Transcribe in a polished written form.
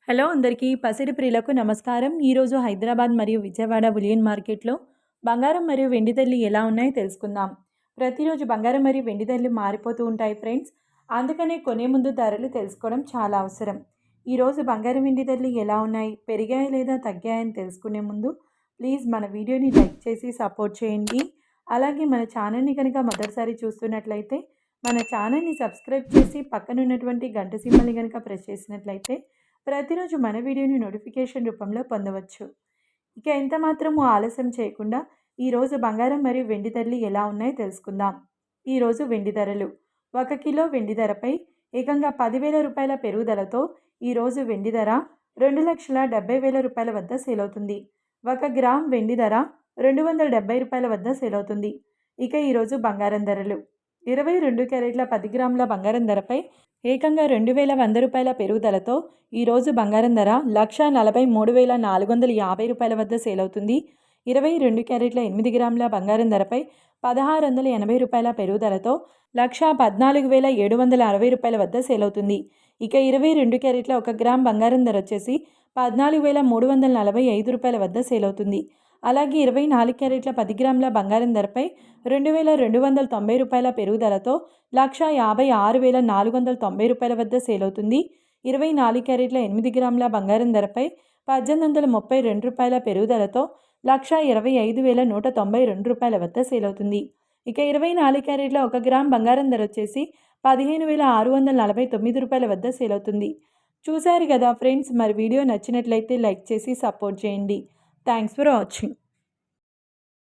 Hello అందరికీ పసిడి ప్రియులకు నమస్కారం. ఈరోజు హైదరాబాద్ మరియు విజయవాడ బులియన్ మార్కెట్లో బంగారం మరియు వెండి ధరలు ఎలా ఉన్నాయో తెలుసుకుందాం. ప్రతిరోజు బంగారం మరియు వెండి ధరలు మారిపోతూ ఉంటాయి ఫ్రెండ్స్. అందుకనే కొనే ముందు ధరలు తెలుసుకోవడం చాలా అవసరం. ఈరోజు బంగారం వెండి ధరలు ఎలా ఉన్నాయి, పెరిగాయా లేదా తగ్గాయని తెలుసుకునే ముందు ప్లీజ్ మన వీడియోని లైక్ చేసి సపోర్ట్ చేయండి. అలాగే మన ఛానల్ని కనుక మొదటిసారి చూస్తున్నట్లయితే మన ఛానల్ని సబ్స్క్రైబ్ చేసి పక్కనున్నటువంటి గంట సింబల్ని కనుక ప్రెస్ చేసినట్లయితే ప్రతిరోజు మన వీడియోని నోటిఫికేషన్ రూపంలో పొందవచ్చు. ఇక ఎంత మాత్రము ఆలస్యం చేయకుండా ఈరోజు బంగారం మరియు వెండి ధరలు ఎలా ఉన్నాయో తెలుసుకుందాం. ఈరోజు వెండి ధరలు 1 కిలో వెండి ధరపై ఏకంగా 10,000 రూపాయల పెరుగుదలతో ఈరోజు వెండి ధర 2,70,000 రూపాయల వద్ద సేల్ అవుతుంది. 1 గ్రామ్ వెండి ధర 270 రూపాయల వద్ద సేల్ అవుతుంది. ఇక ఈరోజు బంగారం ధరలు 22 క్యారెట్ల 10 గ్రాముల బంగారం ధరపై ఏకంగా 2,100 రూపాయల పెరుగుదలతో ఈరోజు బంగారం ధర 1,43,450 రూపాయల వద్ద సేల్ అవుతుంది. 22 క్యారెట్ల 8 గ్రాముల బంగారం ధరపై 1,680 రూపాయల పెరుగుదలతో 1,14,760 రూపాయల వద్ద సేల్ అవుతుంది. ఇక 22 క్యారెట్ల 1 గ్రామ్ బంగారం ధర వచ్చేసి 14,345 రూపాయల వద్ద సేల్ అవుతుంది. అలాగే 24 క్యారెట్ల 10 గ్రాముల బంగారం ధరపై 2,290 రూపాయల పెరుగుదలతో 1,56,490 రూపాయల వద్ద సేల్ అవుతుంది. 24 క్యారెట్ల 8 గ్రాముల బంగారం ధరపై 1,832 రూపాయల పెరుగుదలతో 1,25,192 రూపాయల వద్ద సేల్ అవుతుంది. ఇక 24 క్యారెట్ల 1 గ్రామ్ బంగారం ధర వచ్చేసి 15,649 రూపాయల వద్ద సేల్ అవుతుంది. చూశారు కదా ఫ్రెండ్స్, మరి వీడియో నచ్చినట్లయితే లైక్ చేసి సపోర్ట్ చేయండి. Thanks for watching.